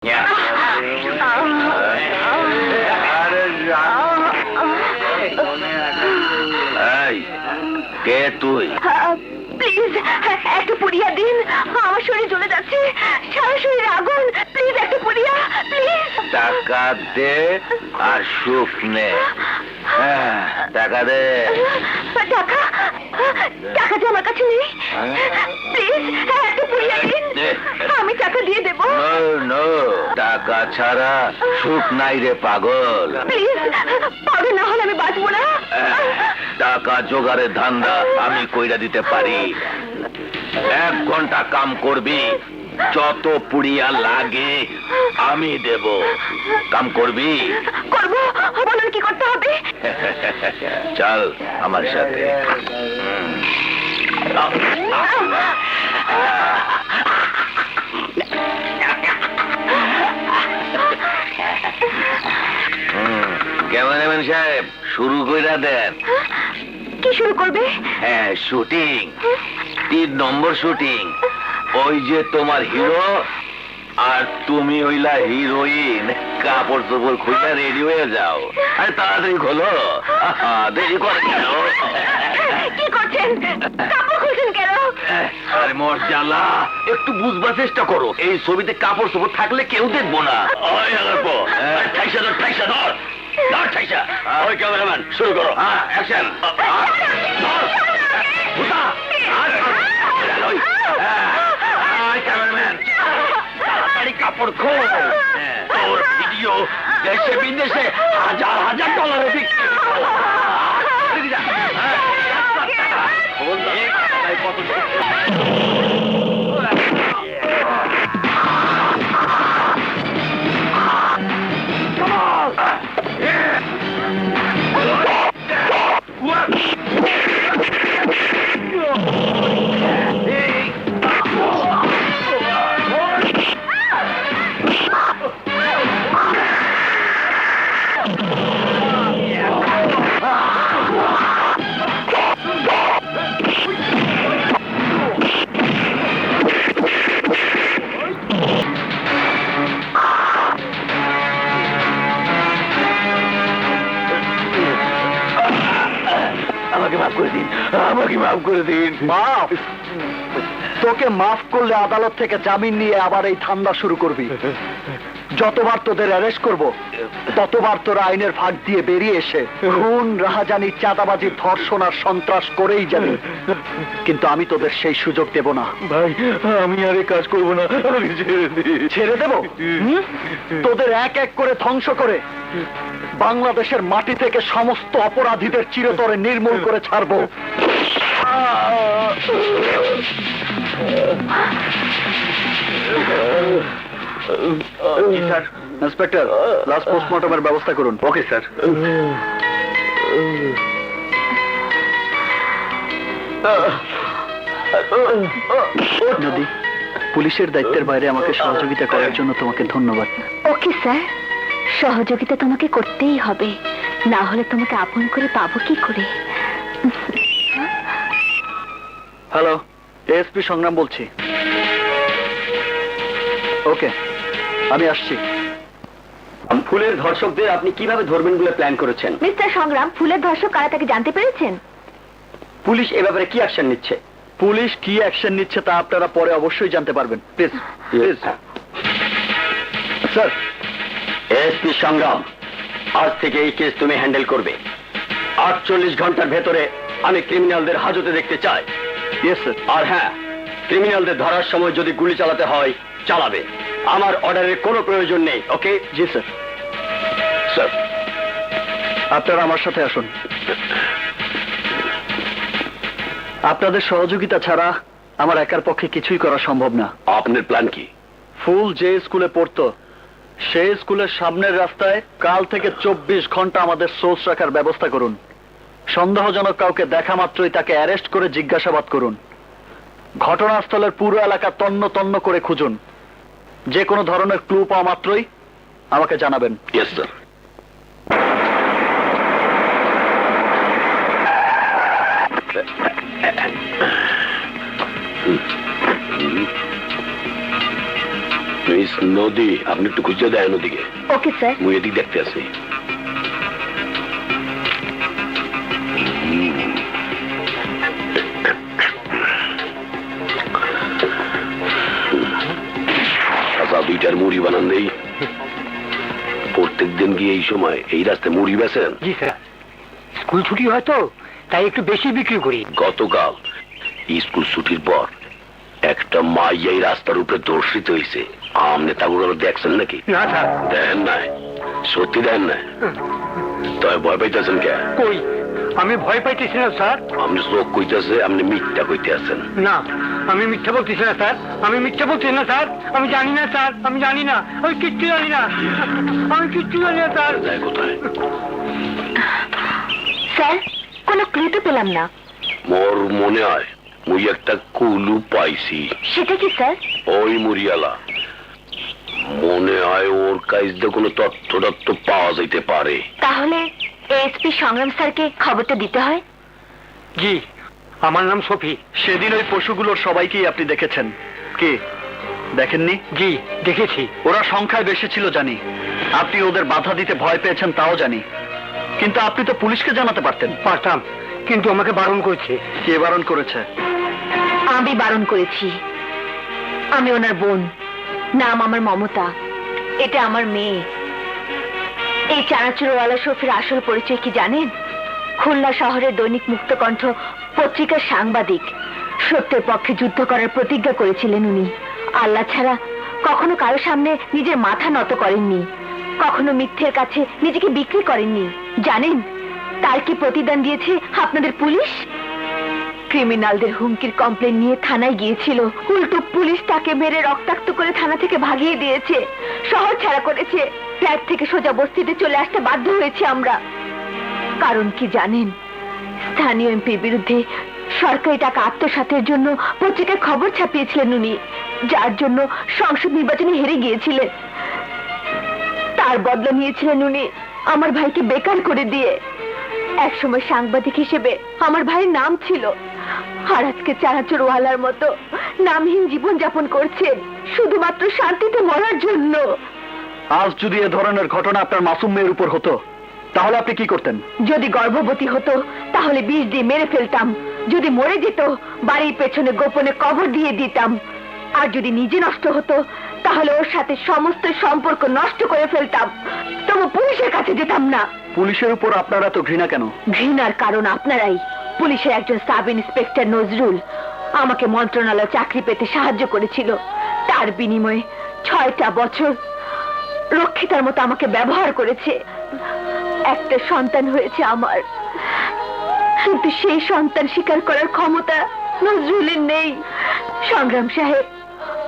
কে তুই? প্লিজ একটা পুড়িয়া দিন, আমার শরীর জ্বলে যাচ্ছে, সারা শরীরে আগুন, প্লিজ একটা পুড়িয়া, প্লিজ। টাকা দে আর সুখ নে। টাকা দে। টাকা? টাকা যে আমার কাছে নেই, প্লিজ একটা পুড়িয়া দিন, আমি টাকা দিয়ে দেবো। নো, টাকা ছাড়া সুখ নাই রে পাগল। প্লিজ, পাগল না হলে আমি বাঁচবো না। টাকা জোগাড়ের ধান্দা আমি কইরা দিতে পারি। 1 ঘন্টা কাম করবি, যত পুড়িয়া লাগে আমি দেব। কাম করবি? করবো। বলুন কি করতে হবে? চল আমার সাথে। ক্যামেরাম্যান সাহেব, শুরু কইরা দেন। কি শুরু করবে? হ্যাঁ, শুটিং। 3 নম্বর শুটিং। ওই যে তোমার হিরো আর তুমি হইলা হিরোইন। কাপড় চোপড় খুলে রেডি হয়ে যাও। আরে তাড়াতাড়ি খোলো, দেরি করে কেন? কি করছেন? কাপড় খুলছেন কেন? আরে মর্যাদা, একটু বুঝবার চেষ্টা করো। এই ছবিতে কাপড় চোপড় থাকলে কেউ দেখবো না। ওই ক্যামেরাম্যান, শুরু করো। অ্যাকশন। ক্যামেরাম্যান, তাড়াতাড়ি কাপড় খোল। তোর ভিডিও দেশে বিদেশে হাজার ডলারে বিক্রি করো। আমাকে মাফ করে দিন, আমাকে মাফ করে দিন। মাফ? তোকে মাফ করলে আদালত থেকে জামিন নিয়ে আবার এই ধান্দা শুরু করবি। যতবার তোদের অ্যারেস্ট করব, ততবার তোরা আইনের ফাঁক দিয়ে বেরিয়ে এসে খুন, রাহাজানি, চাঁদাবাজি, ধর্ষণ আর সন্ত্রাস করেই যাবি। কিন্তু আমি তোদের সেই সুযোগ দেব না। ভাই, আমি আর এই কাজ করবো না, আমি ছেড়ে দিই। ছেড়ে দেব? তোদের এক এক করে ধ্বংস করে বাংলাদেশের মাটি থেকে সমস্ত অপরাধীদের চিরতরে নির্মূল করে ছাড়বো। স্যার, ইন্সপেক্টর, লাস্ট পোস্টমর্টমের ব্যবস্থা করুন। Okay sir. নদী, পুলিশের দায়িত্বের বাইরে আমাকে সহযোগিতা করার জন্য তোমাকে ধন্যবাদ। ওকে স্যার, সহযোগিতা তোমাকে করতেই হবে, না হলে তোমাকে আপন করে পাবো কি করে? হ্যালো, এএসপি সংগ্রাম বলছি। ওকে, আমি আসছি। ফুলের ধর্ষকদের আপনি কিভাবে ধরবেন বলে প্ল্যান করেছেন? মিস্টার সংগ্রাম, ফুলের ধর্ষক কারা তাকে জানতে পেরেছেন? পুলিশ এ ব্যাপারে কি অ্যাকশন নিচ্ছে? পুলিশ কি অ্যাকশন নিচ্ছে তা আপনারা পরে অবশ্যই জানতে পারবেন। Please please. স্যার। এসপি সংগ্রাম, আজ থেকে এই কেস তুমি হ্যান্ডেল করবে। 48 ঘন্টার ভেতরে আমি ক্রিমিনালদের হাজতে দেখতে চাই। Yes sir. আর হ্যাঁ, ক্রিমিনালদের ধরার সময় যদি গুলি চালাতে হয় চালাবে। আমার অর্ডারের কোনো প্রয়োজন নেই। ওকে? জি স্যার। স্যার, আপনারা আমার সাথে আসুন। আপনাদের সহযোগিতা ছাড়া আমার একার পক্ষে কিছুই করা সম্ভব না। আপনার প্ল্যান কি? ফুল যে স্কুলে পড়তো সেই স্কুলের সামনের রাস্তায় কাল থেকে 24 ঘন্টা আমাদের সোর্স রাখার ব্যবস্থা করুন। সন্দেহজনক কাউকে দেখা মাত্রই তাকে অ্যারেস্ট করে জিজ্ঞাসাবাদ করুন। ঘটনাস্থলের পুরো এলাকা তন্ন তন্ন করে খুঁজুন। যে কোনো ধরনের ক্লু পাওয়া মাত্রই আমাকে জানাবেন। Yes sir. মিস নদী, আপনি একটু খুঁজে দেন ওদিকে। Okay sir. মুই এদিক দেখতে আসি। আচ্ছা, 2টার মুড়ি বানান দেই। প্রত্যেক দিন কি এই সময় এই রাস্তায় মুড়ি বেচেন? জি স্যার, স্কুল ছুটি হয় তো তাই একটু বেশি বিক্রি করি। গতকাল স্কুল ছুটির পর একটা মাইয়া এই রাস্তার উপরে ধর্ষিত হয়েছে। আমনে তাগুলো দেখছেন নাকি? না স্যার। দেন নাই? সত্যি দেন নাই? তবে ভয় পাইতেছেন কে? কই, আমি ভয় পাইতেছি না স্যার। আপনি চোখ কইতেছে, আপনি মিথ্যা কইতে আছেন। না, আমি মিথ্যা বলতেছি না স্যার, আমি মিথ্যা বলতেছি না স্যার। আমি জানি না স্যার, আমি জানি না, আমি কিচ্ছু জানি না, আমি কিচ্ছু জানি না স্যার। যায় কোথায়? স্যার, কোনো ক্লু তো পেলাম না। মোর মনে হয় মুই একটা কুলু পাইছি। সেটা কি স্যার? ওই মুড়িয়ালা মনে হয় ওর কাছে কোনো তথ্য পাওয়া যাইতে পারে। তাহলে এএসপি সংগ্রাম স্যারকে খবরটা দিতে হয়। জি, আমার নাম সফি। সেদিন ওই পশুগুলোর সবাইকেই আপনি দেখেছেন, কি দেখেননি? জি, দেখেছি। ওরা সংখ্যায় বেশি ছিল জানি, আপনি ওদের বাধা দিতে ভয় পেয়েছেন তাও জানি, কিন্তু আপনি তো পুলিশকে জানাতে পারতেন। পারতাম, কিন্তু আমাকে বারণ করেছে। কে বারণ করেছে? আমি বারণ করেছি। আমি ওনার বোন, নাম আমার মমতা, এটা আমার মেয়ে। এই চানাচুরওয়ালা শফির আসল পরিচয় কি জানেন? খুলনা শহরের দৈনিক মুক্তকণ্ঠ পত্রিকার সাংবাদিক। সত্যের পক্ষে যুদ্ধ করার প্রতিজ্ঞা করেছিলেন উনি। আল্লাহ ছাড়া কখনো কারো সামনে নিজের মাথা নত করেননি, কখনো মিথ্যের কাছে নিজেকে বিক্রি করেননি। জানেন তার কি প্রতিদান দিয়েছে আপনাদের পুলিশ? ক্রিমিনালদের হুমকির কমপ্লেন নিয়ে থানায় গিয়েছিল, উল্টো পুলিশ তাকে মেরে রক্তাক্ত করে থানা থেকে ভাগিয়ে দিয়েছে, শহর ছাড়া করেছে। ফ্ল্যাট থেকে সোজা বস্তিতে চলে আসতে বাধ্য হয়েছে আমরা। কারণ কি জানেন? স্থানীয় এমপির বিরুদ্ধে সরকারি টাকা আত্মসাতের জন্য পত্রিকায় খবর ছাপিয়েছিলেন উনি, যার জন্য সংসদ নির্বাচনে হেরে গিয়েছিলেন। তার বদলা নিয়েছিলেন উনি আমার ভাইকে বেকার করে দিয়ে। একসময় সাংবাদিক হিসেবে আমার ভাইয়ের নাম ছিল, আর আজকে চানাচুরওয়ালার মতো নামহীন জীবন যাপন করছে শুধুমাত্র শান্তিতে মরার জন্য। আজ যদি এ ধরনের ঘটনা আপনার মাসুম মেয়ের উপর হতো তাহলে আপনি কি করতেন? যদি গর্ভবতী হতো তাহলে বিষ দিয়ে মেরে ফেলতাম, যদি মরে যেত বাড়ির পেছনে গোপনে কবর দিয়ে দিতাম, আর যদি নিজে নষ্ট হতো তাহলে ওর সাথে সমস্ত সম্পর্ক নষ্ট করে ফেলতাম। তবু পুলিশের কাছে যেতাম না। পুলিশের উপর আপনারা তো ঘৃণা কেন? ঘৃণার কারণ আপনারাই। পুলিশের একজন সাব ইন্সপেক্টর নজরুল আমাকে মন্ত্রণালয় চাকরি পেতে সাহায্য করেছিল। তার বিনিময়ে 6টা বছর রক্ষিতার মতো আমাকে ব্যবহার করেছে। একটা সন্তান হয়েছে আমার, কিন্তু সেই সন্তান স্বীকার করার ক্ষমতা নজরুলের নেই। সংগ্রাম সাহেব,